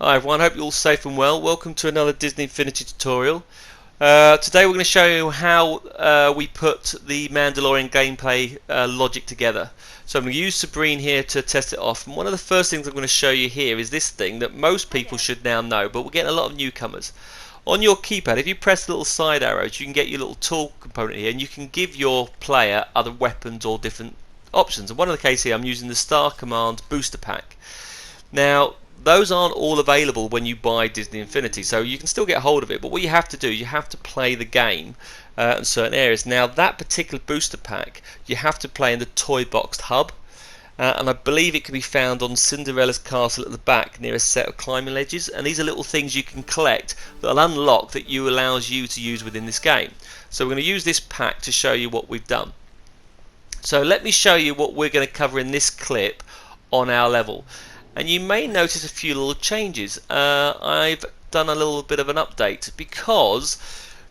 Hi everyone, hope you're all safe and well. Welcome to another Disney Infinity tutorial. Today we're going to show you how we put the Mandalorian gameplay logic together. So I'm going to use Sabrine here to test it off. And one of the first things I'm going to show you here is this thing that most people should now know, but we're getting a lot of newcomers. On your keypad, if you press the little side arrows, you can get your little tool component here, and you can give your player other weapons or different options. And one of the cases here, I'm using the Star Command booster pack. Now, those aren't all available when you buy Disney Infinity, so you can still get hold of it, but what you have to do, you have to play the game in certain areas. Now, that particular booster pack, you have to play in the Toy Box hub, and I believe it can be found on Cinderella's castle at the back near a set of climbing ledges, and these are little things you can collect that will unlock that allows you to use within this game. So we're going to use this pack to show you what we've done. So let me show you what we're going to cover in this clip on our level. And you may notice a few little changes. I've done a little bit of an update because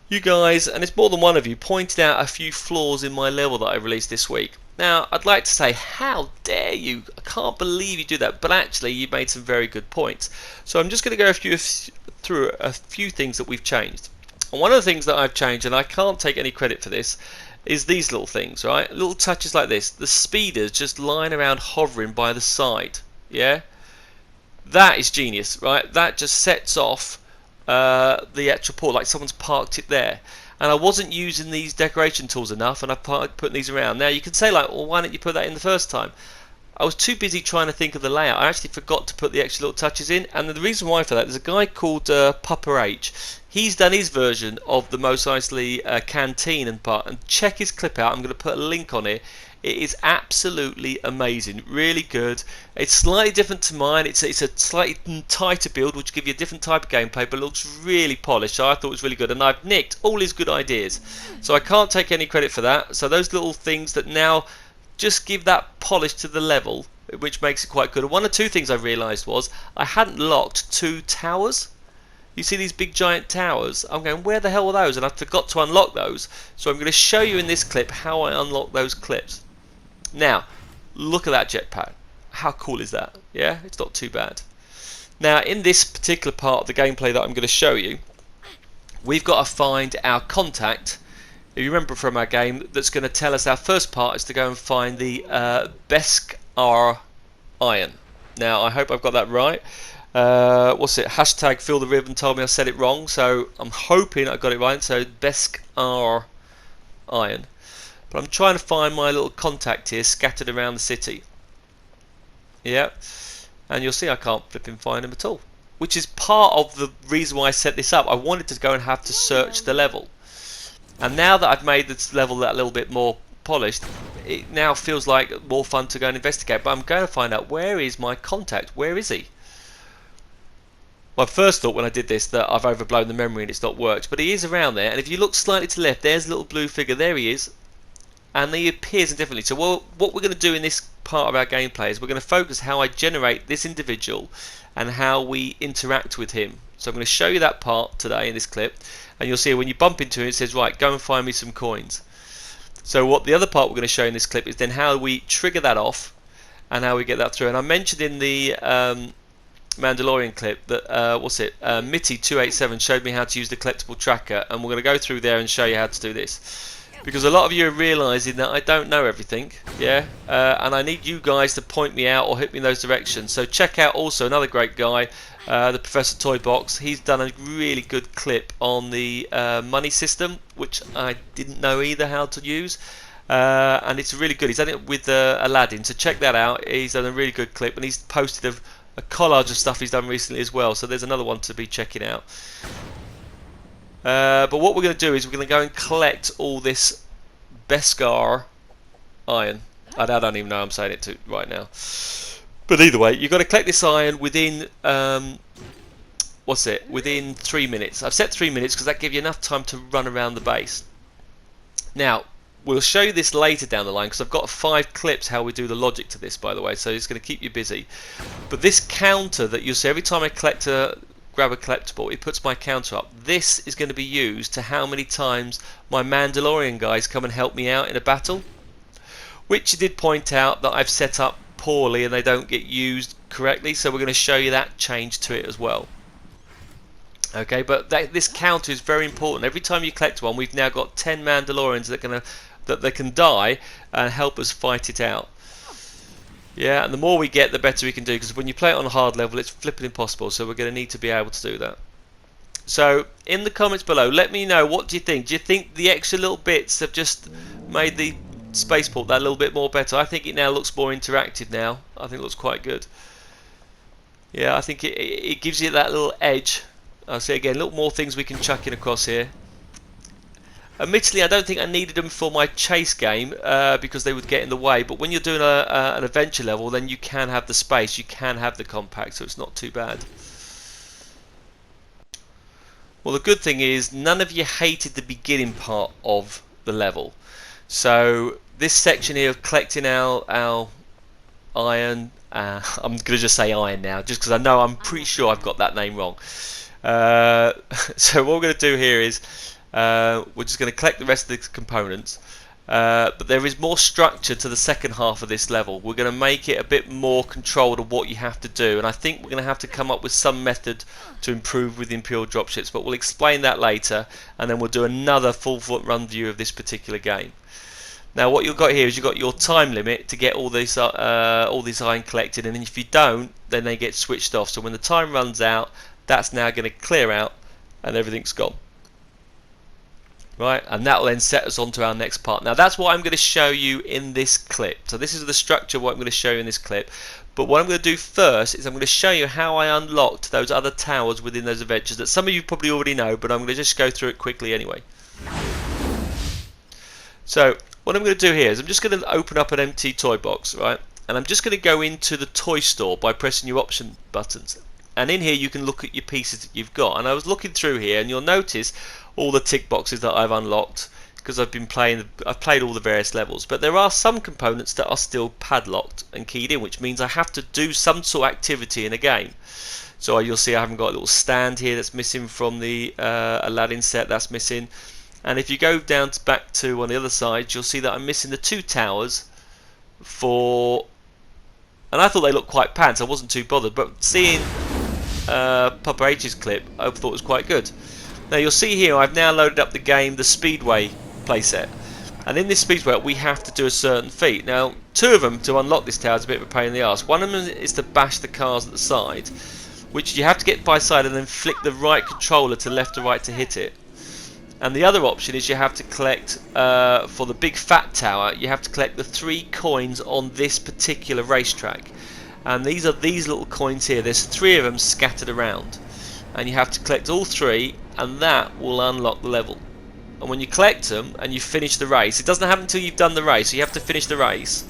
you guys, and it's more than one of you, pointed out a few flaws in my level that I released this week. Now, I'd like to say, how dare you? I can't believe you do that, but actually you made some very good points. So I'm just going to go through a few things that we've changed. And one of the things that I've changed, and I can't take any credit for this, is these little things, right? Little touches like this. The speeders just lying around hovering by the side, yeah? That is genius, right? That just sets off the actual port, like someone's parked it there. And I wasn't using these decoration tools enough, and I put these around. Now you can say like, well, why didn't you put that in the first time? I was too busy trying to think of the layout. I actually forgot to put the extra little touches in, and the reason why for that, there's a guy called Papa H. He's done his version of the Mos Eisley canteen and part, and check his clip out. I'm going to put a link on it. It is absolutely amazing, really good. It's slightly different to mine. It's a slightly tighter build, which gives you a different type of gameplay, but looks really polished. So I thought it was really good, and I've nicked all his good ideas. So I can't take any credit for that. So those little things that now just give that polish to the level, which makes it quite good. And one or two things I realised was I hadn't locked 2 towers. You see these big giant towers? I'm going, where the hell were those? And I forgot to unlock those. So I'm going to show you in this clip how I unlock those clips. Now, look at that jetpack. How cool is that? Yeah, it's not too bad. Now, in this particular part of the gameplay that I'm going to show you, we've got to find our contact. If you remember from our game, that's going to tell us our first part is to go and find the Beskar iron. Now, I hope I've got that right. What's it? Hashtag Phil the Ribbon told me I said it wrong, so I'm hoping I got it right. So Beskar iron. But I'm trying to find my little contact here scattered around the city. Yeah, and you'll see I can't flipping find him at all, which is part of the reason why I set this up. I wanted to go and have to search the level, and now that I've made this level that little bit more polished, it now feels like more fun to go and investigate. But I'm going to find out, where is my contact? Where is he? Well, I first thought when I did this that I've overblown the memory and it's not worked, but he is around there. And if you look slightly to the left, there's a little blue figure. There he is. And he appears differently. So what we're going to do in this part of our gameplay is we're going to focus how I generate this individual and how we interact with him. So I'm going to show you that part today in this clip, and you'll see when you bump into him it says, right, go and find me some coins. So what the other part we're going to show in this clip is then how we trigger that off and how we get that through. And I mentioned in the Mandalorian clip that Mitty287 showed me how to use the Collectable Tracker, and we're going to go through there and show you how to do this. Because a lot of you are realising that I don't know everything, yeah, and I need you guys to point me out or hit me in those directions. So check out also another great guy, the Professor Toy Box. He's done a really good clip on the money system, which I didn't know either how to use, and it's really good. He's done it with Aladdin, so check that out. He's done a really good clip, and he's posted a collage of stuff he's done recently as well. So there's another one to be checking out. But what we're going to do is we're going to go and collect all this Beskar iron. I don't even know I'm saying it right now. But either way, you've got to collect this iron within within 3 minutes. I've set 3 minutes because that gives you enough time to run around the base. Now, we'll show you this later down the line because I've got 5 clips how we do the logic to this, by the way, so it's going to keep you busy. But this counter that you'll see every time I grab a collectible, it puts my counter up. This is going to be used to how many times my Mandalorian guys come and help me out in a battle, which you did point out that I've set up poorly and they don't get used correctly, so we're going to show you that change to it as well. Okay, but this counter is very important. Every time you collect one, we've now got 10 Mandalorians that they can die and help us fight it out. Yeah, and the more we get, the better we can do, because when you play it on a hard level, it's flipping impossible, so we're going to need to be able to do that. So, in the comments below, let me know, what do you think? Do you think the extra little bits have just made the spaceport that little bit more better? I think it now looks more interactive now. I think it looks quite good. Yeah, I think it gives you that little edge. I'll say again, a little more things we can chuck in across here. Admittedly, I don't think I needed them for my chase game because they would get in the way, but when you're doing an adventure level, then you can have the space, you can have the compact, so it's not too bad. Well, the good thing is none of you hated the beginning part of the level. So this section here of collecting our iron, I'm going to just say iron now, just because I know I'm pretty sure I've got that name wrong. So what we're going to do here is we're just going to collect the rest of the components, but there is more structure to the second half of this level. We're going to make it a bit more controlled of what you have to do, and I think we're going to have to come up with some method to improve with the Imperial dropships, but we'll explain that later, and then we'll do another full run view of this particular game. Now what you've got here is you've got your time limit to get all this iron collected, and if you don't, then they get switched off. So when the time runs out, that's now going to clear out and everything's gone. Right, and that will then set us on to our next part. Now that's what I'm going to show you in this clip. So this is the structure of what I'm going to show you in this clip. But what I'm going to do first is I'm going to show you how I unlocked those other towers within those adventures that some of you probably already know, but I'm going to just go through it quickly anyway. So what I'm going to do here is I'm just going to open up an empty toy box, right? And I'm just going to go into the toy store by pressing your option buttons. And in here you can look at your pieces that you've got. And I was looking through here, and you'll notice all the tick boxes that I've unlocked because I've played all the various levels. But there are some components that are still padlocked and keyed in, which means I have to do some sort of activity in a game. So you'll see I haven't got a little stand here that's missing from the Aladdin set. That's missing. And if you go down back to on the other side, you'll see that I'm missing the two towers for. And I thought they looked quite pants. I wasn't too bothered, but seeing Papa H's clip, I thought it was quite good. Now you'll see here I've now loaded up the game, the Speedway playset, and in this Speedway we have to do a certain feat. Now two of them to unlock this tower is a bit of a pain in the arse. One of them is to bash the cars at the side, which you have to get by side and then flick the right controller to left or right to hit it. And the other option is you have to collect, for the big fat tower, you have to collect the 3 coins on this particular racetrack. And these are these little coins here. There's 3 of them scattered around. And you have to collect all 3, and that will unlock the level. And when you collect them and you finish the race, it doesn't happen until you've done the race, so you have to finish the race.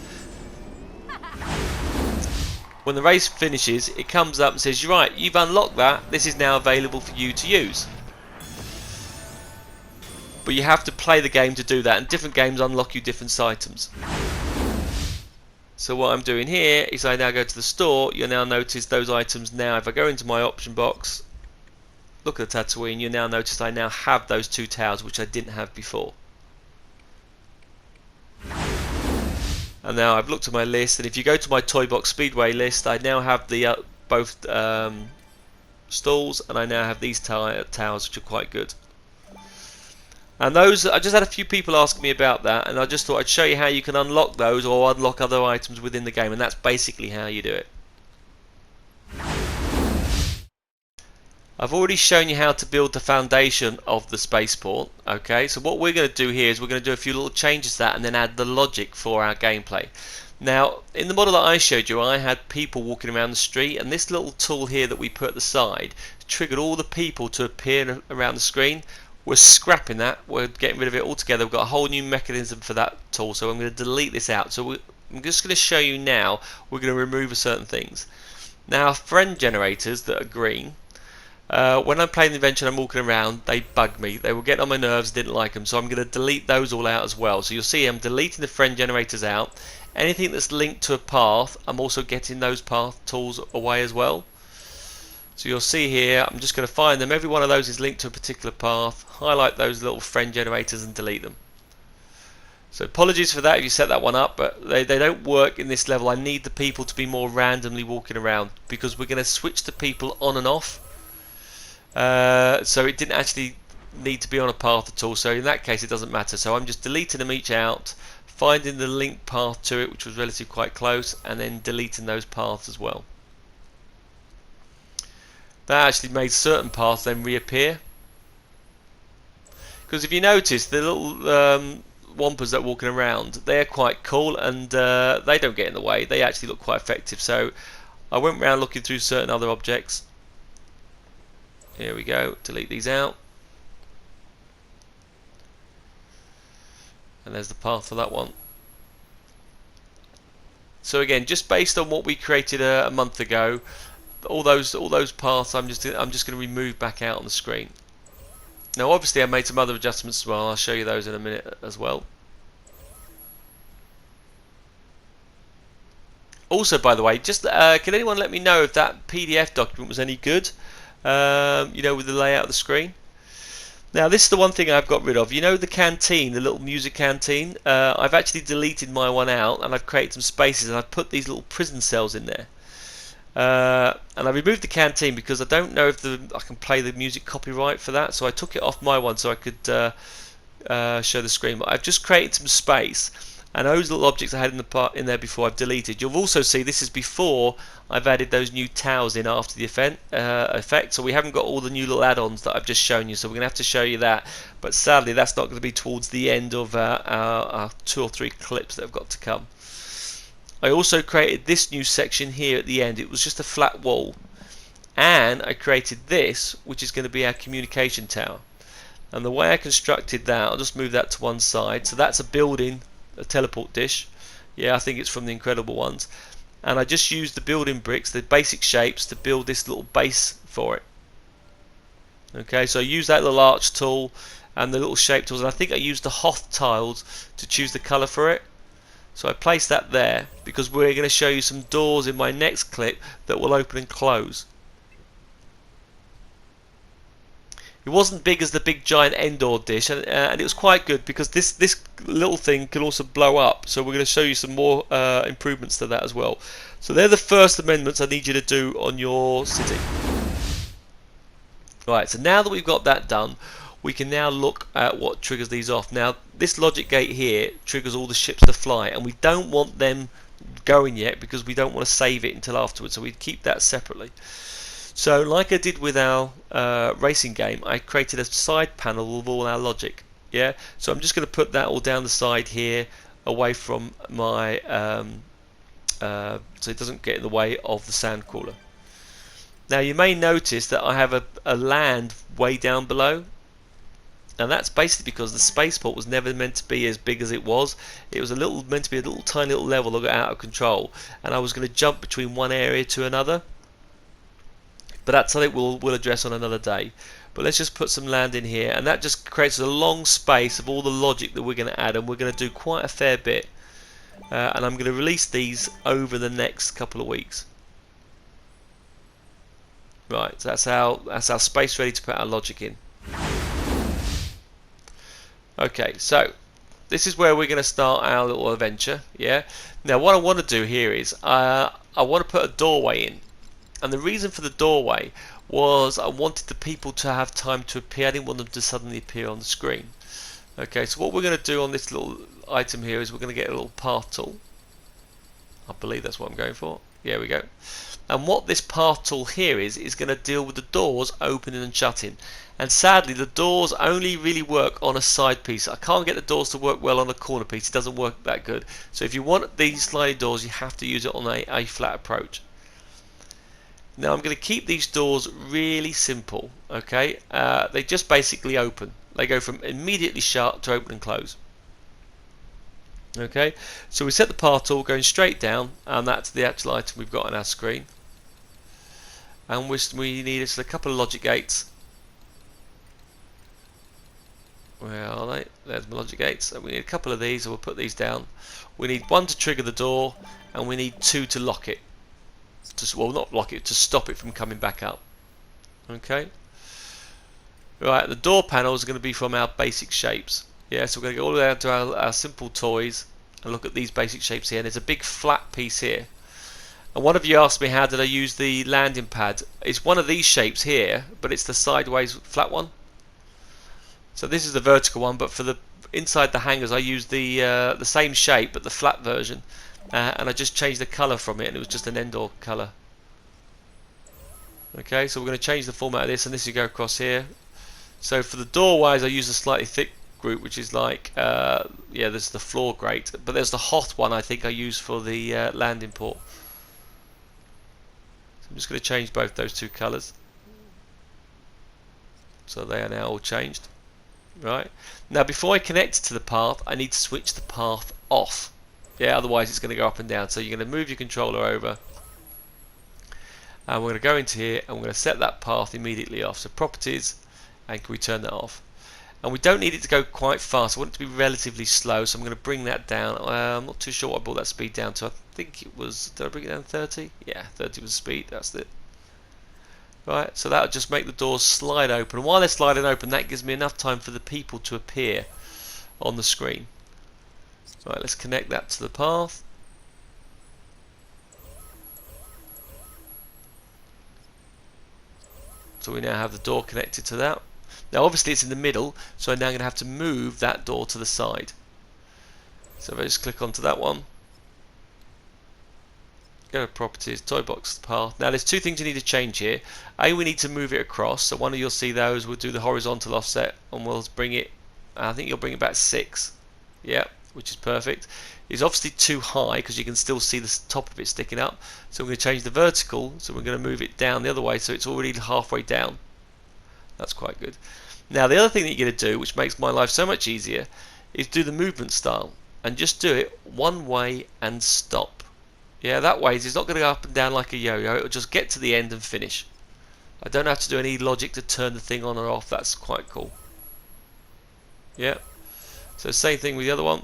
When the race finishes, it comes up and says, "You're right, you've unlocked that, this is now available for you to use." But you have to play the game to do that, and different games unlock you different items. So what I'm doing here is I now go to the store. You'll now notice those items now. If I go into my option box, look at the Tatooine, you'll now notice I now have those 2 towers, which I didn't have before. And now I've looked at my list, and if you go to my Toy Box Speedway list, I now have the both stalls, and I now have these towers, which are quite good. And those, I just had a few people ask me about that, and I just thought I'd show you how you can unlock those or unlock other items within the game, and that's basically how you do it. I've already shown you how to build the foundation of the spaceport. Okay, so what we're going to do here is we're going to do a few little changes to that and then add the logic for our gameplay. Now, in the model that I showed you, I had people walking around the street, and this little tool here that we put at the side triggered all the people to appear around the screen. We're scrapping that, we're getting rid of it altogether. We've got a whole new mechanism for that tool, so I'm going to delete this out. So I'm just going to show you now, we're going to remove certain things. Now, friend generators that are green, when I'm playing the adventure and I'm walking around, they bug me. They were getting on my nerves, didn't like them, so I'm going to delete those all out as well. So you'll see I'm deleting the friend generators out. Anything that's linked to a path, I'm also getting those path tools away as well. So you'll see here, I'm just going to find them. Every one of those is linked to a particular path. Highlight those little friend generators and delete them. So apologies for that if you set that one up, but they don't work in this level. I need the people to be more randomly walking around because we're going to switch the people on and off. So it didn't actually need to be on a path at all, so in that case it doesn't matter. So I'm just deleting them each out, finding the link path to it, which was relatively quite close, and then deleting those paths as well. That actually made certain paths then reappear, because if you notice the little wampers that are walking around, they're quite cool, and they don't get in the way. They actually look quite effective. So I went around looking through certain other objects. Here we go, delete these out. And there's the path for that one. So again, just based on what we created a month ago, all those paths I'm just going to remove back out on the screen. Now obviously I made some other adjustments as well. I'll show you those in a minute as well. Also, by the way, just can anyone let me know if that PDF document was any good? You know, with the layout of the screen. Now this is the one thing I've got rid of. You know the canteen, the little music canteen? I've actually deleted my one out, and I've created some spaces, and I've put these little prison cells in there. And I removed the canteen because I don't know if I can play the music copyright for that, so I took it off my one so I could show the screen. But I've just created some space, and those little objects I had in there before I've deleted. You'll also see this is before I've added those new towers in after the effect, so we haven't got all the new little add-ons that I've just shown you, so we're going to have to show you that, but sadly that's not going to be towards the end of our 2 or 3 clips that have got to come. I also created this new section here at the end. It was just a flat wall, and I created this, which is going to be our communication tower. And the way I constructed that, I'll just move that to one side. So that's a building, a teleport dish. Yeah, I think it's from the Incredible ones. And I just used the building bricks, the basic shapes, to build this little base for it. Okay, so I used that little arch tool and the little shape tools, and I think I used the Hoth tiles to choose the colour for it. So I placed that there because we're going to show you some doors in my next clip that will open and close. It wasn't big as the big giant Endor dish, and it was quite good because this little thing can also blow up. So we're going to show you some more improvements to that as well. So they're the first amendments I need you to do on your city. Right, so now that we've got that done, we can now look at what triggers these off. Now this logic gate here triggers all the ships to fly, and we don't want them going yet because we don't want to save it until afterwards, so we keep that separately. So like I did with our racing game, I created a side panel of all our logic. Yeah, so I'm just going to put that all down the side here, away from my so it doesn't get in the way of the sand crawler. Now you may notice that I have a land way down below, and that's basically because the spaceport was never meant to be as big as it was. It was meant to be a little tiny little level that got out of control, and I was going to jump between one area to another. But that's something we'll address on another day. But let's just put some land in here, and that just creates a long space of all the logic that we're going to add, and we're going to do quite a fair bit. And I'm going to release these over the next couple of weeks. Right, so that's our space ready to put our logic in. Okay, so this is where we're going to start our little adventure. Yeah. Now what I want to do here is I want to put a doorway in. And the reason for the doorway was I wanted the people to have time to appear. I didn't want them to suddenly appear on the screen. Okay, so what we're going to do on this little item here is we're going to get a little path tool. I believe that's what I'm going for. Here we go. And what this path tool here is going to deal with the doors opening and shutting. And sadly, the doors only really work on a side piece. I can't get the doors to work well on a corner piece. It doesn't work that good. So if you want these sliding doors, you have to use it on a flat approach. Now I'm going to keep these doors really simple. Okay, they just basically open. They go from immediately shut to open and close. Okay, so we set the path tool going straight down, and that's the actual item we've got on our screen. And we need just a couple of logic gates. Where are they? There's my logic gates. So we need a couple of these, so we'll put these down. We need one to trigger the door, and we need two to lock it. Well, not lock it, to stop it from coming back up. Okay. Right, the door panels are going to be from our basic shapes. Yeah, so we're going to go all the way down to our simple toys and look at these basic shapes here. And there's a big flat piece here. And one of you asked me how did I use the landing pad. It's one of these shapes here, but it's the sideways flat one. So this is the vertical one, but for the inside the hangers I used the same shape but the flat version, and I just changed the colour from it, and it was just an Endor colour. Okay, so we're going to change the format of this, and this will go across here. So for the doorways I use a slightly thick group, which is like yeah, there's the floor grate, but there's the Hoth one I think I use for the landing port. So I'm just going to change both those two colours, so they are now all changed. Right, now before I connect it to the path I need to switch the path off. Yeah, otherwise it's going to go up and down. So you're going to move your controller over, and we're going to go into here and we're going to set that path immediately off. So properties, and can we turn that off? And we don't need it to go quite fast. I want it to be relatively slow, so I'm going to bring that down. I'm not too sure what I brought that speed down to. I think it was, did I bring it down to 30? Yeah, 30 was the speed, that's it. Right, so that'll just make the doors slide open. And while they're sliding open, that gives me enough time for the people to appear on the screen. Right, let's connect that to the path. So we now have the door connected to that. Now obviously it's in the middle, so I'm now going to have to move that door to the side. So if I just click onto that one, go to properties, toy box path. Now there's two things you need to change here. A, we need to move it across, so one of you'll see those, we'll do the horizontal offset and we'll bring it, I think you'll bring it back 6. Yeah, which is perfect. It's obviously too high because you can still see the top of it sticking up, so we're going to change the vertical, so we're going to move it down the other way so it's already halfway down. That's quite good. Now the other thing that you're going to do, which makes my life so much easier, is do the movement style and just do it one way and stop. Yeah, that way it's not going to go up and down like a yo-yo, it'll just get to the end and finish. I don't have to do any logic to turn the thing on or off. That's quite cool. Yeah, so same thing with the other one.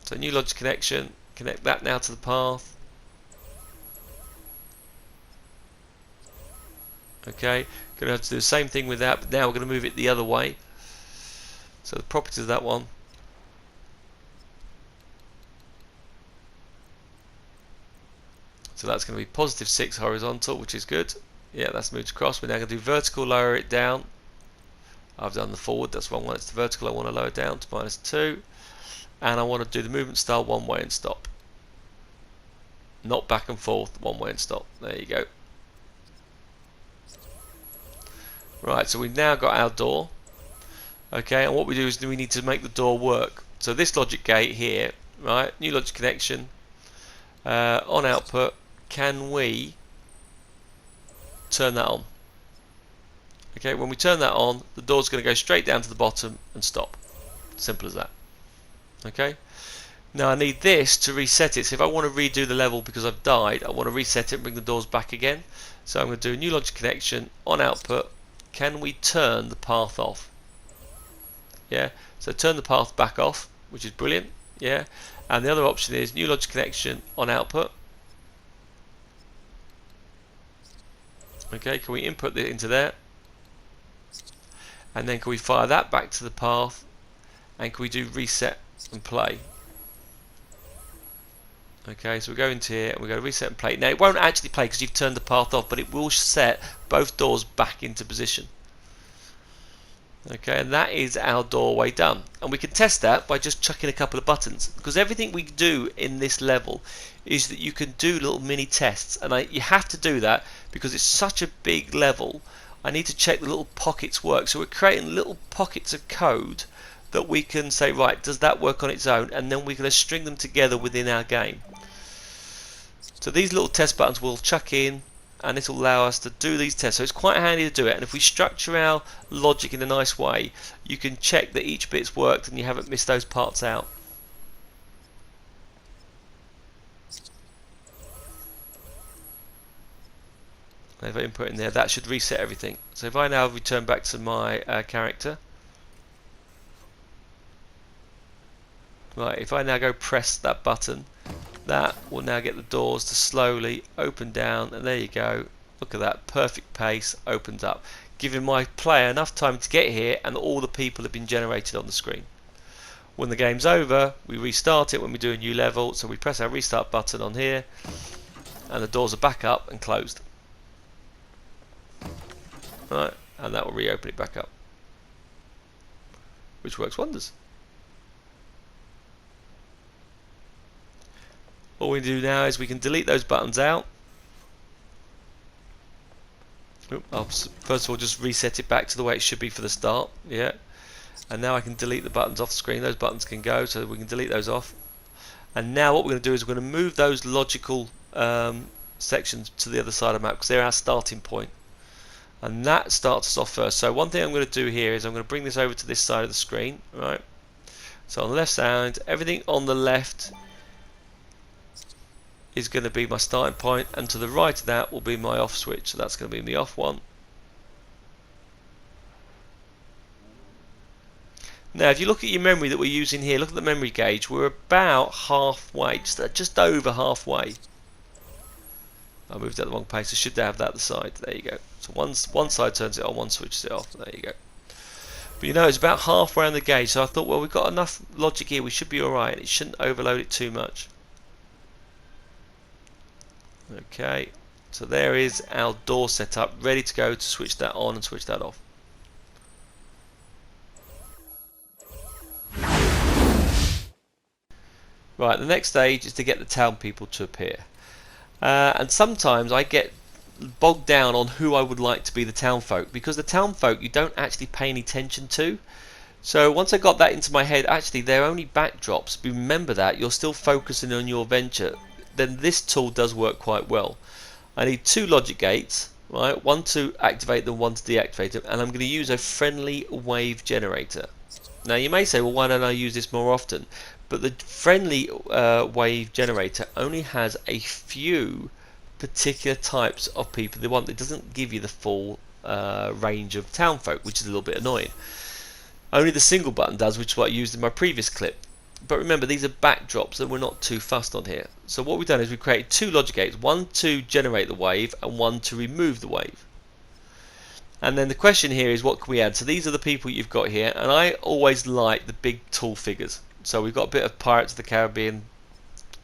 So new logic connection, connect that now to the path. Okay, going to have to do the same thing with that, but now we're going to move it the other way. So the properties of that one. So that's going to be +6 horizontal, which is good. Yeah, that's moved across. We're now going to do vertical, lower it down. I've done the forward, that's the wrong one. It's the vertical I want to lower down to -2. And I want to do the movement style one way and stop. Not back and forth, one way and stop. There you go. Right, so we've now got our door. Okay, and what we do is we need to make the door work. So this logic gate here, right, new logic connection, on output, can we turn that on? Okay, when we turn that on, the door's going to go straight down to the bottom and stop. Simple as that. Okay, now I need this to reset it. So if I want to redo the level because I've died, I want to reset it and bring the doors back again. So I'm going to do a new logic connection, on output, can we turn the path off? Yeah, so turn the path back off, which is brilliant. Yeah, and the other option is new logic connection, on output. Okay, can we input it into there? And then can we fire that back to the path? And can we do reset and play? Okay, so we go into here and we go reset and play. Now it won't actually play because you've turned the path off, but it will set both doors back into position. Okay, and that is our doorway done. And we can test that by just chucking a couple of buttons, because everything we do in this level is that you can do little mini tests, and you have to do that because it's such a big level. I need to check the little pockets work, so we're creating little pockets of code that we can say, right, does that work on its own, and then we're going to string them together within our game. So these little test buttons we'll chuck in, and this will allow us to do these tests. So it's quite handy to do it, and if we structure our logic in a nice way, you can check that each bit's worked and you haven't missed those parts out. If I input in there, that should reset everything. So if I now return back to my character, right, if I now go press that button, that will now get the doors to slowly open down, and there you go. Look at that, perfect pace, opens up, giving my player enough time to get here, and all the people have been generated on the screen. When the game's over, we restart it when we do a new level. So we press our restart button on here, and the doors are back up and closed. Right, and that will reopen it back up, which works wonders. All we do now is we can delete those buttons out. I'll first of all just reset it back to the way it should be for the start. Yeah, and now I can delete the buttons off the screen. Those buttons can go, so we can delete those off. And now what we're going to do is we're going to move those logical sections to the other side of the map, because they're our starting point, and that starts us off first. So one thing I'm going to do here is I'm going to bring this over to this side of the screen. Right, so on the left side, everything on the left is going to be my starting point, and to the right of that will be my off switch. So that's going to be the off one. Now if you look at your memory that we're using here, look at the memory gauge, we're about halfway, just over halfway. I moved at the wrong pace, I should have that at the side. There you go. So one side turns it on, one switches it off. There you go. But you know, it's about halfway on the gauge, so I thought, well, we've got enough logic here, we should be alright. It shouldn't overload it too much. Okay, so there is our door set up, ready to go to switch that on and switch that off. Right, the next stage is to get the town people to appear. And sometimes I get bogged down on who I would like to be the town folk, because the town folk you don't actually pay any attention to. So once I got that into my head, actually they're only backdrops, but remember that you're still focusing on your venture. Then this tool does work quite well. I need 2 logic gates, right? One to activate them, one to deactivate them, and I'm going to use a friendly wave generator. Now you may say, well, why don't I use this more often? But the friendly wave generator only has a few particular types of people they want. It doesn't give you the full range of town folk, which is a little bit annoying. Only the single button does, which is what I used in my previous clip. But remember, these are backdrops and we're not too fussed on here. So what we've done is we've created 2 logic gates, one to generate the wave and one to remove the wave. And then the question here is, what can we add? So these are the people you've got here, and I always like the big tall figures. So we've got a bit of Pirates of the Caribbean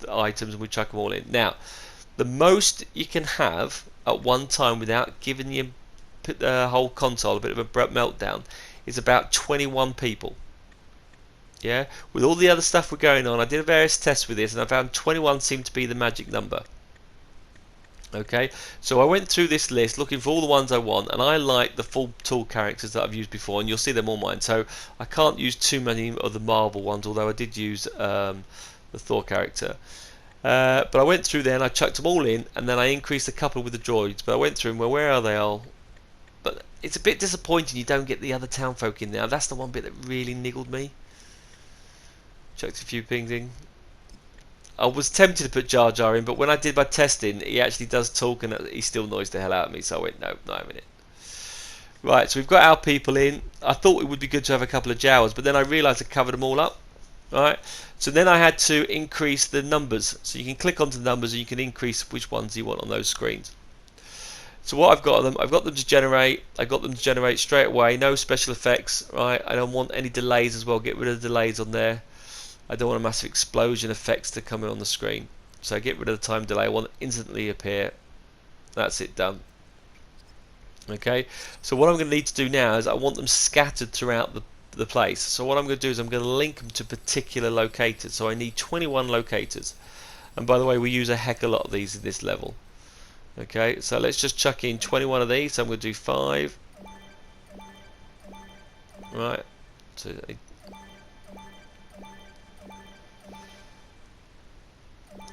items, and we chuck them all in. Now, the most you can have at one time without giving the whole console a bit of a meltdown is about 21 people. Yeah, with all the other stuff we're going on, I did various tests with this, and I found 21 seemed to be the magic number. Okay, so I went through this list looking for all the ones I want, and I like the full tool characters that I've used before, and you'll see them on mine. So I can't use too many of the Marvel ones, although I did use the Thor character. But I went through there and I chucked them all in, and then I increased a couple with the droids. But I went through and, well, where are they all? But it's a bit disappointing you don't get the other town folk in there. That's the one bit that really niggled me. Chucked a few things in. I was tempted to put Jar Jar in, but when I did my testing, he actually does talk and he still annoys the hell out of me, so I went, no, not having it. Right, so we've got our people in. I thought it would be good to have a couple of Jawas, but then I realised I covered them all up. Right, so then I had to increase the numbers. So you can click onto the numbers and you can increase which ones you want on those screens. So what I've got them to generate. I got them to generate straight away, no special effects. Right, I don't want any delays as well. Get rid of the delays on there. I don't want a massive explosion effects to come in on the screen. So I get rid of the time delay. I want it instantly appear. That's it, done. Okay, so what I'm going to need to do now is I want them scattered throughout the place. So what I'm going to do is I'm going to link them to particular locators. So I need 21 locators. And by the way, we use a heck of a lot of these in this level. Okay, so let's just chuck in 21 of these. So I'm going to do 5. Right. So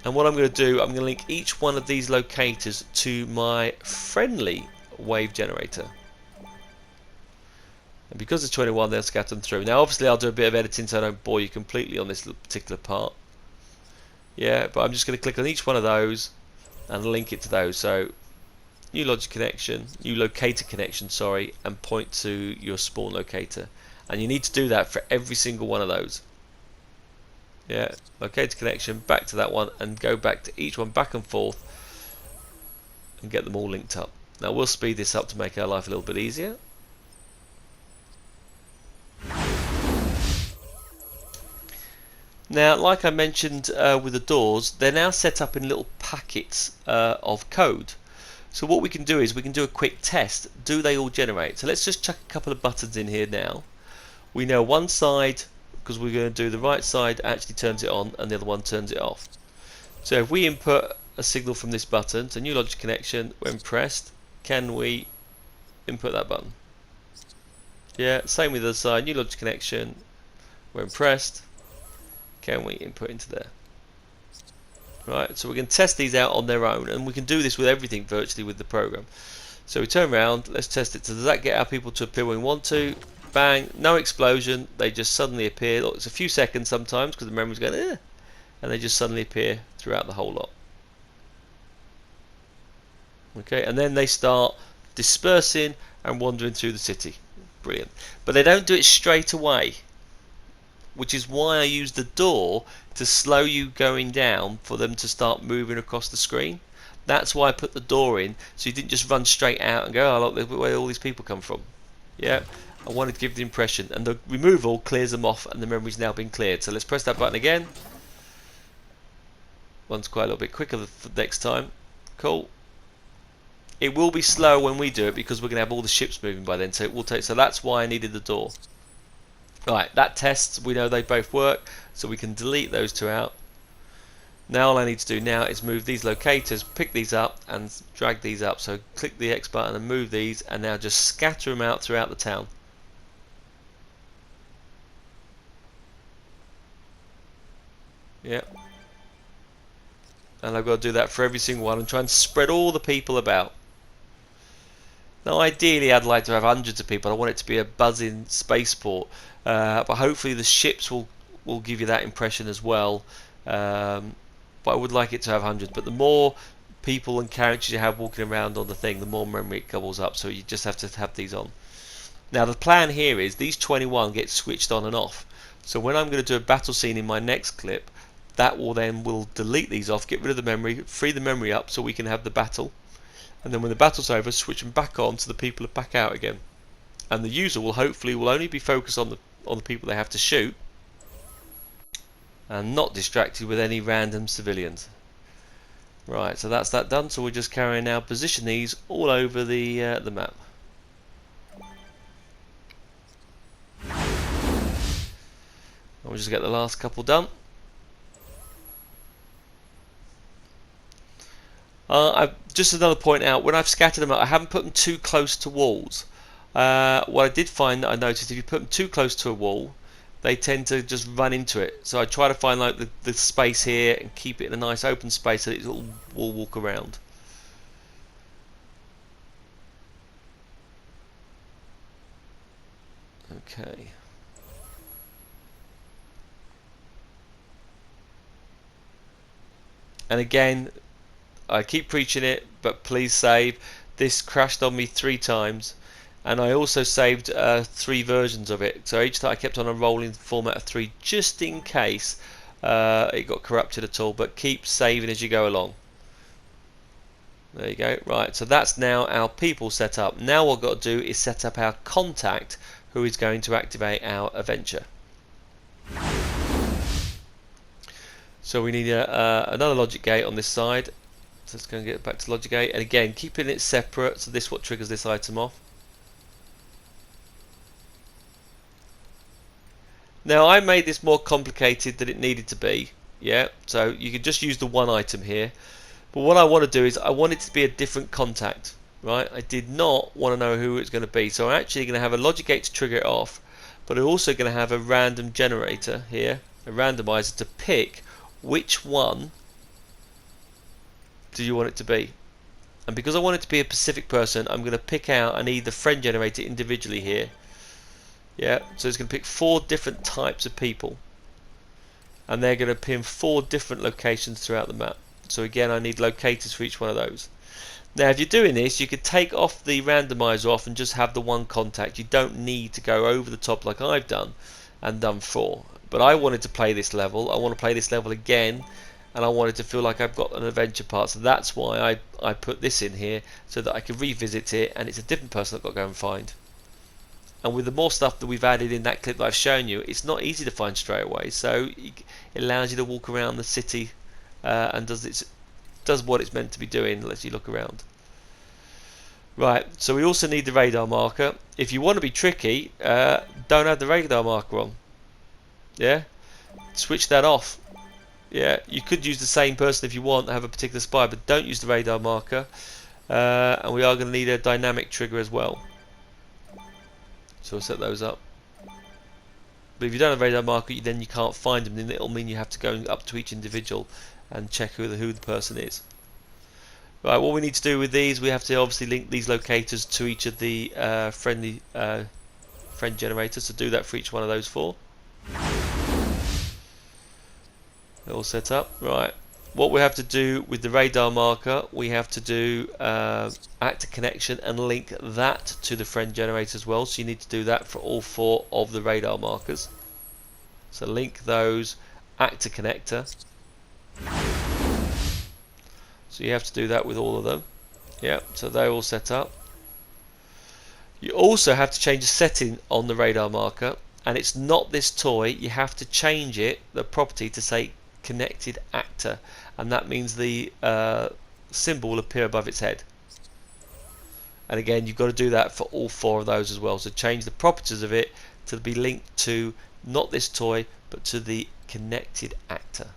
and what I'm going to do, I'm going to link each one of these locators to my friendly wave generator. And because there's 21, they'll scatter them through. Now obviously I'll do a bit of editing so I don't bore you completely on this particular part. Yeah, but I'm just going to click on each one of those and link it to those. So new logic connection, new locator connection, sorry, and point to your spawn locator. And you need to do that for every single one of those. Yeah, locator connection, back to that one, and go back to each one back and forth and get them all linked up. Now we'll speed this up to make our life a little bit easier. Now, like I mentioned with the doors, they're now set up in little packets of code. So what we can do is we can do a quick test. Do they all generate? So let's just chuck a couple of buttons in here now. We know one side, because we're going to do the right side, actually turns it on and the other one turns it off. So if we input a signal from this button, so new logic connection, when pressed, can we input that button? Yeah, same with the other side, new logic connection, when pressed, can we input into there? Right, so we can test these out on their own, and we can do this with everything virtually with the program. So we turn around, let's test it. So does that get our people to appear when we want to? Bang, no explosion, they just suddenly appear. Look, it's a few seconds sometimes because the memory's going, and they just suddenly appear throughout the whole lot. Okay, and then they start dispersing and wandering through the city. Brilliant. But they don't do it straight away, which is why I use the door to slow you going down for them to start moving across the screen. That's why I put the door in, so you didn't just run straight out and go, oh look where all these people come from. Yeah, I wanted to give the impression, and the removal clears them off and the memory's now been cleared. So let's press that button again. One's quite a little bit quicker the next time. Cool. It will be slow when we do it because we're going to have all the ships moving by then, so it will take. So that's why I needed the door. Right, that tests, we know they both work, so we can delete those two out. Now all I need to do now is move these locators, pick these up and drag these up. So click the X button and move these, and now just scatter them out throughout the town. Yeah. And I've got to do that for every single one and try and spread all the people about. Now ideally I'd like to have hundreds of people. I want it to be a buzzing spaceport, but hopefully the ships will give you that impression as well. But I would like it to have hundreds. But the more people and characters you have walking around on the thing, the more memory it gobbles up. So you just have to have these on. Now the plan here is these 21 get switched on and off. So when I'm going to do a battle scene in my next clip, that will delete these off, get rid of the memory, free the memory up so we can have the battle. And then when the battle's over, switch them back on so the people are back out again. And the user will hopefully only be focused on the people they have to shoot, and not distracted with any random civilians. Right, so that's that done. So we're just carrying now position these all over the map. And we'll just get the last couple done. Just another point out, when I've scattered them out, I haven't put them too close to walls. What I did find that I noticed, if you put them too close to a wall, they tend to just run into it. So I try to find like the space here and keep it in a nice open space so that it will walk around. Okay. And again, I keep preaching it, but please save. This crashed on me 3 times, and I also saved 3 versions of it. So each time I kept on a rolling format of 3, just in case it got corrupted at all. But keep saving as you go along. There you go. Right, so that's now our people set up. Now what I've got to do is set up our contact, who is going to activate our adventure. So we need another logic gate on this side. So let's go and get back to logic gate, and again keeping it separate, so this is what triggers this item off. Now I made this more complicated than it needed to be, yeah, so you could just use the one item here, but what I want to do is I want it to be a different contact, right? I did not want to know who it's going to be, so I'm actually going to have a logic gate to trigger it off, but I'm also going to have a random generator here, a randomizer to pick which one do you want it to be. And because I want it to be a specific person, I'm going to pick out, I need the friend generator individually here. Yeah, so it's going to pick 4 different types of people, and they're going to pin 4 different locations throughout the map. So again, I need locators for each one of those. Now if you're doing this, you could take off the randomizer off and just have the one contact. You don't need to go over the top like I've done and done 4. But I wanted to play this level, I want to play this level again, and I wanted to feel like I've got an adventure part, so that's why I put this in here, so that I can revisit it and it's a different person I've got to go and find. And with the more stuff that we've added in that clip that I've shown you, it's not easy to find straight away. So it allows you to walk around the city and does what it's meant to be doing, lets you look around. Right, so we also need the radar marker. If you want to be tricky, don't have the radar marker on. Yeah, switch that off. Yeah, you could use the same person if you want to have a particular spy, but don't use the radar marker. And we are going to need a dynamic trigger as well. So we'll set those up. But if you don't have a radar marker, then you can't find them. Then it'll mean you have to go up to each individual and check who the person is. Right, what we need to do with these, we have to obviously link these locators to each of the friend generators. So do that for each one of those 4. They're all set up. Right. What we have to do with the radar marker, we have to do active connection and link that to the friend generator as well. So you need to do that for all 4 of the radar markers. So link those, active connector. So you have to do that with all of them. Yeah, so they're all set up. You also have to change a setting on the radar marker, and it's not this toy. You have to change it, the property, to say connected actor, and that means the symbol will appear above its head. And again, you've got to do that for all 4 of those as well. So change the properties of it to be linked to not this toy, but to the connected actor.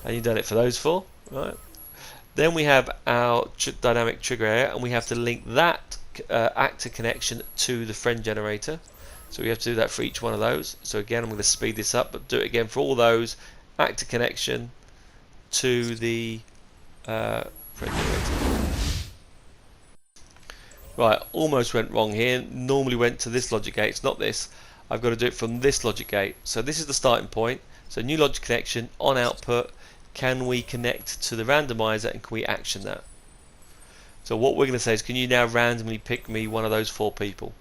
And you've done it for those 4, right? Then we have our dynamic trigger area, and we have to link that actor connection to the friend generator. So we have to do that for each one of those. So again, I'm going to speed this up, but do it again for all those. Actor connection to the friend generator. Right, almost went wrong here. Normally went to this logic gate. It's not this. I've got to do it from this logic gate. So this is the starting point. So new logic connection on output. Can we connect to the randomizer and can we action that? So what we're going to say is, can you now randomly pick me one of those 4 people?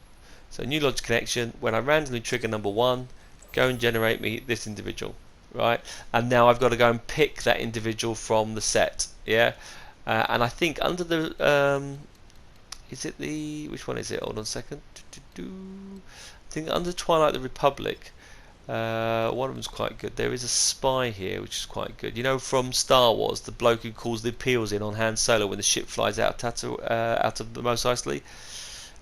So new logic connection, when I randomly trigger number 1, go and generate me this individual, right? And now I've got to go and pick that individual from the set, yeah? And I think under the, is it the, which one is it? Hold on a second. I think under Twilight the Republic, one of them's quite good. There is a spy here which is quite good. You know, from Star Wars, the bloke who calls the appeals in on Han Solo when the ship flies out of the Mos Eisley.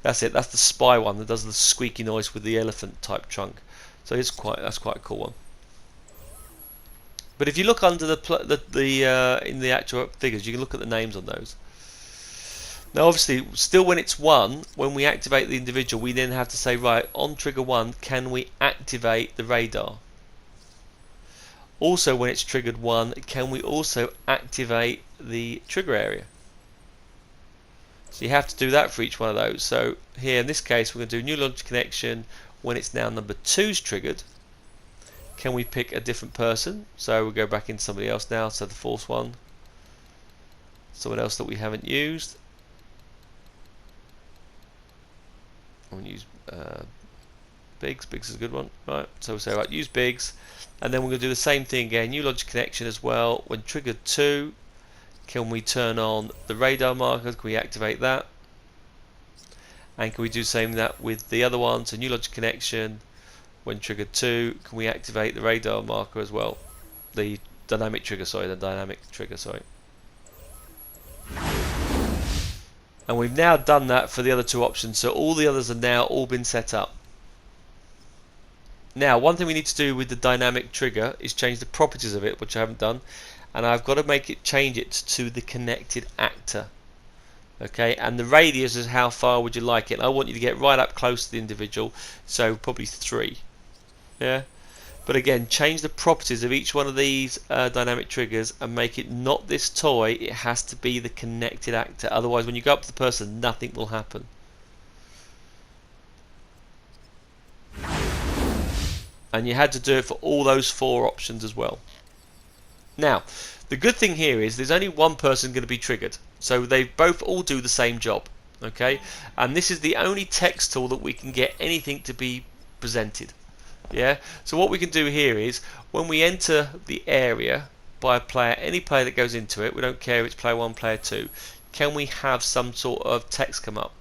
That's it. That's the spy one that does the squeaky noise with the elephant type trunk. So that's quite a cool one. But if you look under in the actual figures, you can look at the names on those. Now obviously, still when it's 1, when we activate the individual, we then have to say, right, on trigger 1, can we activate the radar? Also when it's triggered 1, can we also activate the trigger area? So you have to do that for each one of those. So here in this case, we're going to do new logic connection when it's now number 2's triggered. Can we pick a different person? So we'll go back into somebody else now, so the 4th one. Someone else that we haven't used. I'm going to use Biggs. Biggs is a good one, right? So we'll say, right, use Biggs, and then we're going to do the same thing again. New logic connection as well. When triggered 2, can we turn on the radar marker? Can we activate that? And can we do the same that with the other one? So new logic connection. When triggered 2, can we activate the radar marker as well? The dynamic trigger, sorry. And we've now done that for the other 2 options, so all the others are now all been set up. Now, one thing we need to do with the dynamic trigger is change the properties of it, which I haven't done, and I've got to change it to the connected actor. Okay, and the radius is how far would you like it. And I want you to get right up close to the individual, so probably 3. Yeah. But again, change the properties of each one of these dynamic triggers and make it not this toy, it has to be the connected actor. Otherwise, when you go up to the person, nothing will happen. And you had to do it for all those 4 options as well. Now, the good thing here is there's only one person going to be triggered. So they both all do the same job. Okay? And this is the only text tool that we can get anything to be presented. Yeah, so what we can do here is when we enter the area by a player, any player that goes into it, we don't care if it's player 1, player 2, can we have some sort of text come up?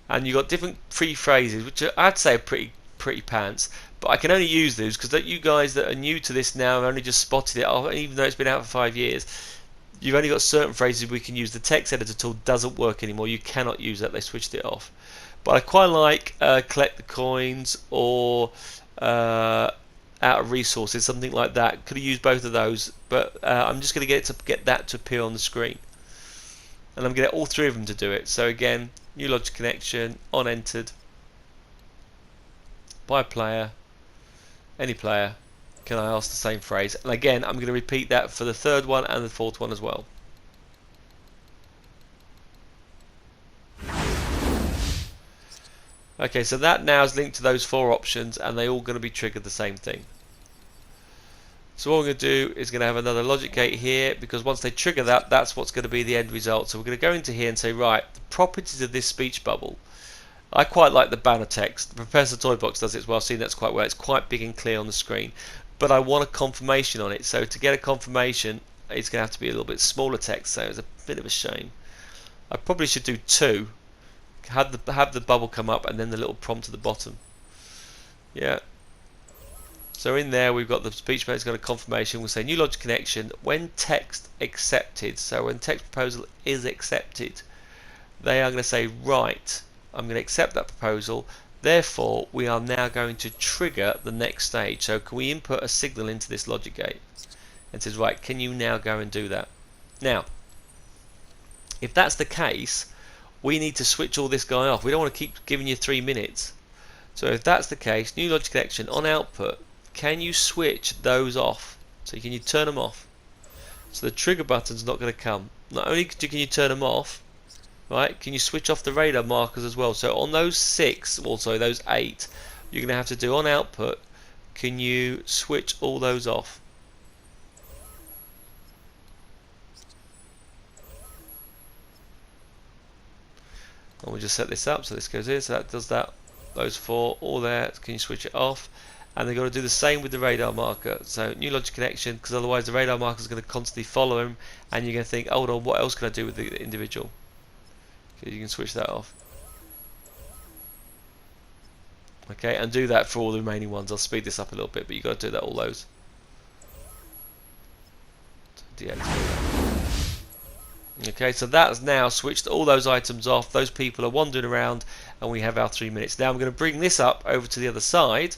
and you've got different free phrases, which I'd say are pretty pants. But I can only use those because you guys that are new to this now have only just spotted it, even though it's been out for 5 years. You've only got certain phrases we can use. The text editor tool doesn't work anymore. You cannot use that. They switched it off. But I quite like collect the coins or out of resources, something like that. Could have used both of those, but I'm just going to get that to appear on the screen, and I'm going to get all three of them to do it. So again, new logic connection on entered by player, any player. Can I ask the same phrase? And again, I'm going to repeat that for the third one and the fourth one as well. Okay, so that now is linked to those 4 options, and they're all going to be triggered the same thing. So what we're going to do is going to have another logic gate here, because once they trigger that, that's what's going to be the end result. So we're going to go into here and say, right, the properties of this speech bubble. I quite like the banner text. Professor Toy Box does it as well. I've seen that's quite well. It's quite big and clear on the screen. But I want a confirmation on it. So to get a confirmation, it's going to have to be a little bit smaller text. So it's a bit of a shame. I probably should do 2. Have the bubble come up and then the little prompt at the bottom. Yeah. So in there we've got the speech mode. It's got a confirmation. We'll say new logic connection when text accepted. So when text proposal is accepted, they are going to say, right, I'm going to accept that proposal. Therefore, we are now going to trigger the next stage. So can we input a signal into this logic gate? And it says, right, can you now go and do that? Now, if that's the case, we need to switch all this guy off. We don't want to keep giving you 3 minutes. So if that's the case, new logic connection on output, can you switch those off? So can you turn them off? So the trigger button's not going to come. Not only can you turn them off, right, can you switch off the radar markers as well? So on those 6, also those 8, you're going to have to do on output, can you switch all those off? And we'll just set this up, so this goes here, so that does that, those 4, all there, can you switch it off? And they've got to do the same with the radar marker. So new logic connection, because otherwise the radar marker is going to constantly follow him, and you're going to think, hold on, what else can I do with the individual? Okay, you can switch that off. Okay, and do that for all the remaining ones. I'll speed this up a little bit, but you've got to do that, all those. So deactivate that. Okay, so that's now switched all those items off. Those people are wandering around, and we have our 3 minutes. Now I'm going to bring this up over to the other side.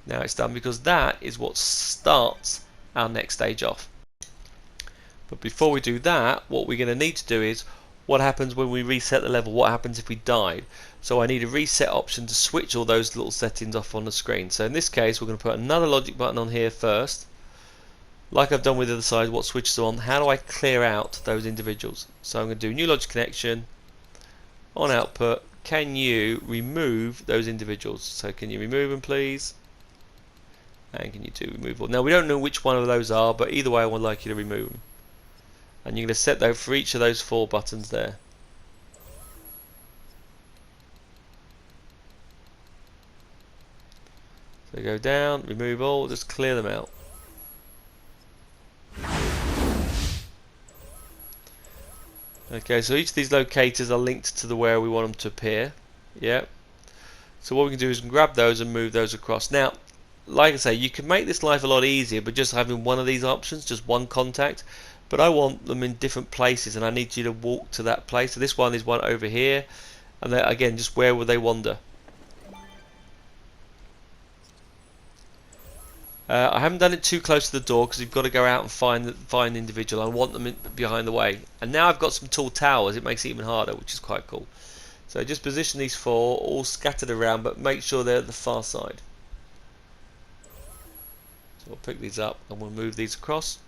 Now it's done, because that is what starts our next stage off. But before we do that, what we're going to need to do is, what happens when we reset the level? What happens if we died? So I need a reset option to switch all those little settings off on the screen. So in this case, we're going to put another logic button on here first. Like I've done with the other side, what switches on? How do I clear out those individuals? So I'm going to do new logic connection on output. Can you remove those individuals? So can you remove them, please? And can you do removal? Now we don't know which one of those are, but either way I would like you to remove them. And you're going to set that for each of those 4 buttons there. So go down, remove all, just clear them out. Okay, so each of these locators are linked to where we want them to appear. Yeah. So what we can do is we can grab those and move those across. Now, like I say, you can make this life a lot easier by just having one of these options, just one contact. But I want them in different places, and I need you to walk to that place. So this one is one over here, and then again, just where would they wander? I haven't done it too close to the door because you've got to go out and find the individual. I want them behind the way. And now I've got some tall towers. It makes it even harder, which is quite cool. So just position these 4 all scattered around, but make sure they're at the far side. So we'll pick these up and we'll move these across.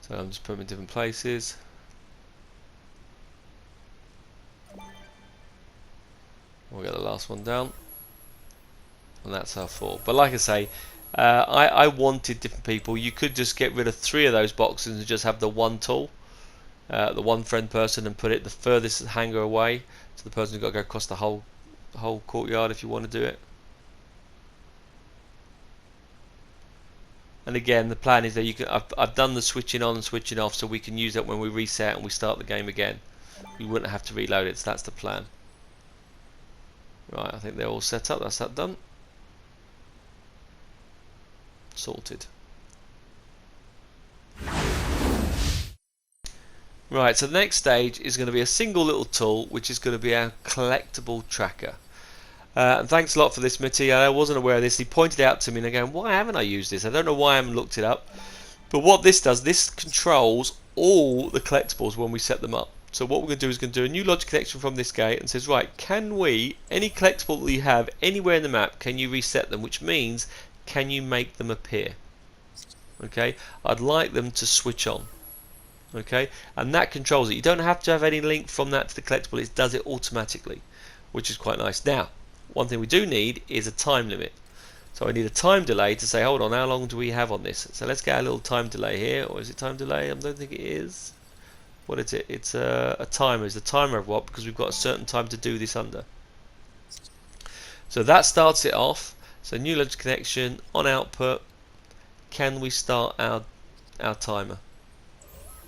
So I'm just putting them in different places. We'll get the last one down, and that's our 4. But like I say, I wanted different people. You could just get rid of 3 of those boxes and just have the one tool, the one friend person, and put it the furthest hanger away, so the person's got to go across the whole courtyard if you want to do it. And again, the plan is that you can. I've done the switching on and switching off, so we can use that when we reset and we start the game again. We wouldn't have to reload it. So that's the plan. Right, I think they're all set up. That's that done. Sorted. Right, so the next stage is going to be a single little tool, which is going to be our Collectable Tracker. And thanks a lot for this, Mitty. I wasn't aware of this. He pointed out to me and I'm going, why haven't I used this? I don't know why I haven't looked it up. But what this does, this controls all the collectibles when we set them up. So what we're going to do is going to do a new logic connection from this gate and says, right, can we, any collectible that you have anywhere in the map, can you reset them? Which means, can you make them appear? Okay, I'd like them to switch on. Okay, and that controls it. You don't have to have any link from that to the collectible. It does it automatically, which is quite nice. Now, one thing we do need is a time limit. So I need a time delay to say, hold on, how long do we have on this? So let's get a little time delay here. Or is it time delay? I don't think it is. What is it? It's a timer. It's a timer of what? Because we've got a certain time to do this under. So that starts it off. So new logic connection on output. Can we start our timer?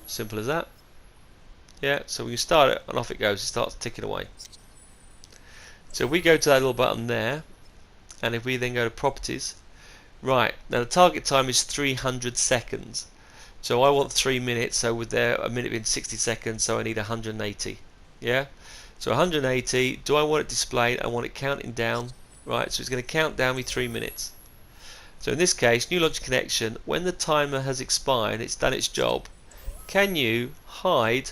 Simple as that. Yeah, so we can start it and off it goes. It starts ticking away. So if we go to that little button there, and if we then go to properties, right, now the target time is 300 seconds. So I want 3 minutes, so with there a minute being 60 seconds, so I need 180. Yeah? So 180, do I want it displayed? I want it counting down. Right, so it's going to count down me 3 minutes. So in this case, new logic connection, when the timer has expired, it's done its job, can you hide,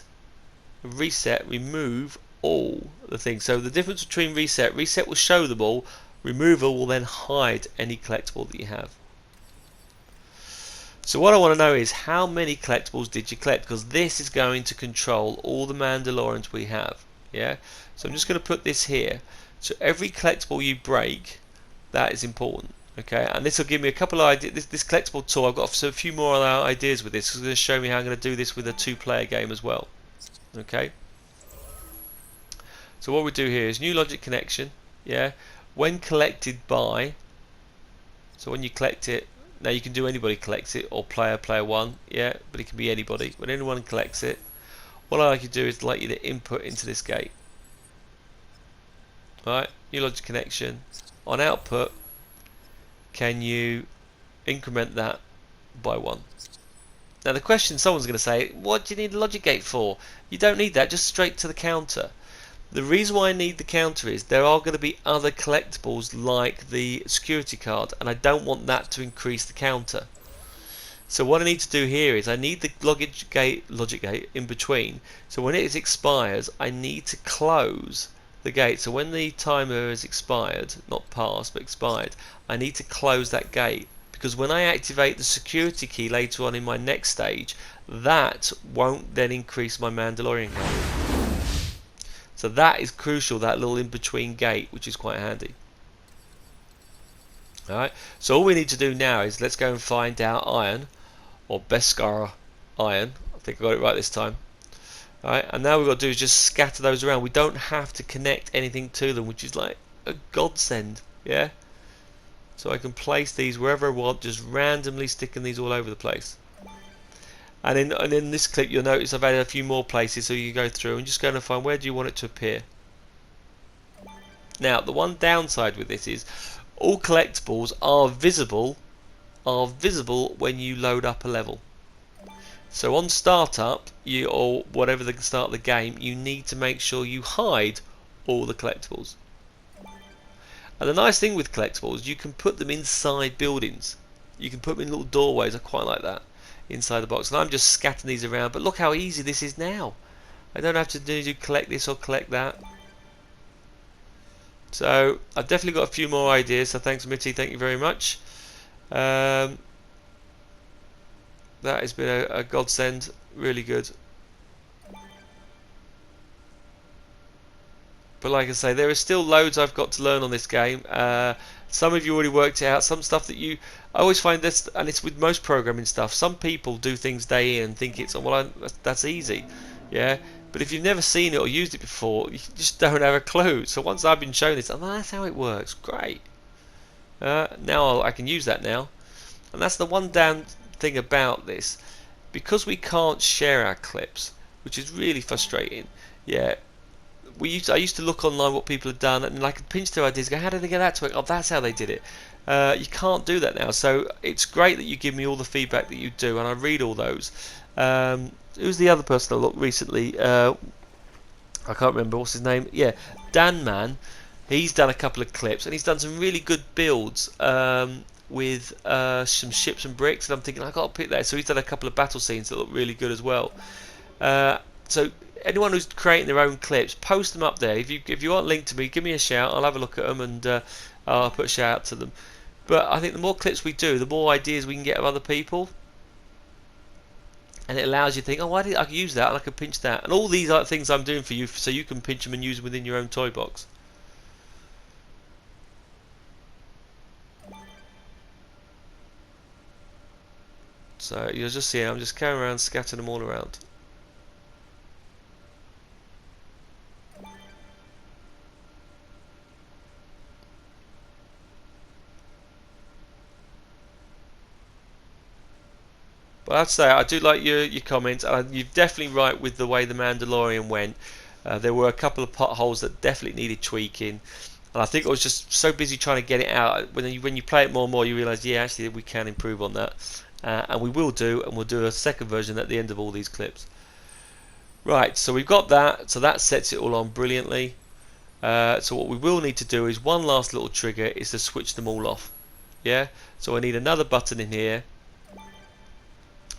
reset, remove all the things? So the difference between reset will show them all, removal will then hide any collectible that you have. So what I want to know is how many collectibles did you collect, because this is going to control all the Mandalorians we have. Yeah. So I'm just going to put this here. So every collectible you break, that is important. Okay, and this will give me a couple of ideas. This collectible tool, I've got a few more ideas with this. It's going to show me how I'm going to do this with a 2-player game as well. Okay. So what we do here is new logic connection. Yeah. When collected by. So when you collect it, now you can do anybody collects it or player 1. Yeah, but it can be anybody. When anyone collects it, what I like you to do is like you to input into this gate. Right. New logic connection on output. Can you increment that by 1? Now the question someone's going to say, what do you need a logic gate for? You don't need that, just straight to the counter. The reason why I need the counter is there are going to be other collectibles like the security card, and I don't want that to increase the counter. So what I need to do here is I need the logic gate in between. So when it expires, I need to close the gate. So when the timer is expired, not passed but expired, I need to close that gate, because when I activate the security key later on in my next stage, that won't then increase my Mandalorian count. So that is crucial, that little in between gate, which is quite handy. Alright, so all we need to do now is let's go and find our iron, or Beskar iron. I think I got it right this time. Alright, and now we've got to do is just scatter those around. We don't have to connect anything to them, which is like a godsend. Yeah? So I can place these wherever I want, just randomly sticking these all over the place. And in this clip you'll notice I've added a few more places, so you go through and just go and find where do you want it to appear. Now the one downside with this is all collectibles are visible when you load up a level. So on startup, or whatever the start of the game, you need to make sure you hide all the collectibles. And the nice thing with collectibles, you can put them inside buildings. You can put them in little doorways. I quite like that inside the box. And I'm just scattering these around, but look how easy this is now. I don't have to do collect this or collect that. So I've definitely got a few more ideas. So thanks, Mitty. Thank you very much. There That has been a godsend, really good. But like I say, there is still loads I've got to learn on this game. Some of you already worked it out. Some stuff that I always find this, and it's with most programming stuff. Some people do things day in and think it's, well, that's easy, yeah. But if you've never seen it or used it before, you just don't have a clue. So once I've been shown this, oh, that's how it works. Great. Now I can use that now, and that's the one damn thing about this, because we can't share our clips, which is really frustrating. Yeah. I used to look online what people had done, and I could pinch their ideas, go, how did they get that to work? Oh, that's how they did it. You can't do that now, so it's great that you give me all the feedback that you do, and I read all those. Who's the other person I looked recently? I can't remember, what's his name? Yeah, Dan Man. He's done a couple of clips, and he's done some really good builds with some ships and bricks, and I'm thinking, I got to pick that. So he's done a couple of battle scenes that look really good as well. So anyone who's creating their own clips, post them up there. If you want linked to me, give me a shout. I'll have a look at them, and I'll put a shout out to them. But I think the more clips we do, the more ideas we can get of other people, and it allows you to think, oh, why did I use that? And I could pinch that, and all these are things I'm doing for you, so you can pinch them and use them within your own toy box. So you'll just see, I'm just carrying around, scattering them all around. But I'd say I do like your comments. You're definitely right with the way the Mandalorian went. There were a couple of potholes that definitely needed tweaking, and I think I was just so busy trying to get it out. When you play it more and more, you realise, yeah, actually we can improve on that, and we will do, and we'll do a second version at the end of all these clips. Right, so we've got that. So that sets it all on brilliantly. So what we will need to do is one last little trigger is to switch them all off. Yeah. So I need another button in here.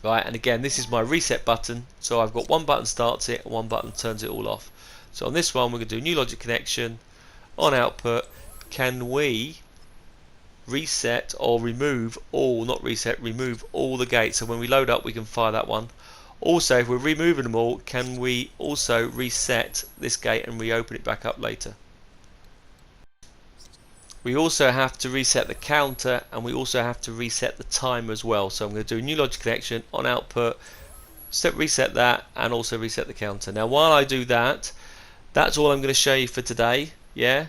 Right, and again, this is my reset button, so I've got one button starts it and one button turns it all off. So on this one, we're going to do new logic connection, on output. Can we reset or remove all, not reset, remove all the gates? So when we load up, we can fire that one. Also, if we're removing them all, can we also reset this gate and reopen it back up later? We also have to reset the counter, and we also have to reset the timer as well. So I'm going to do a new logic connection, on output, reset that, and also reset the counter. Now while I do that, that's all I'm going to show you for today. Yeah,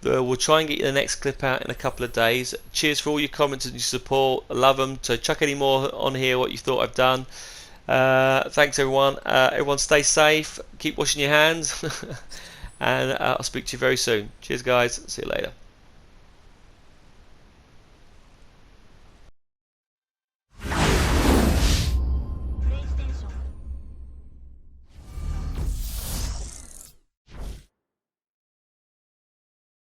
we'll try and get you the next clip out in a couple of days. Cheers for all your comments and your support. I love them. So chuck any more on here what you thought I've done. Thanks everyone. Everyone stay safe, keep washing your hands, and I'll speak to you very soon. Cheers guys, see you later.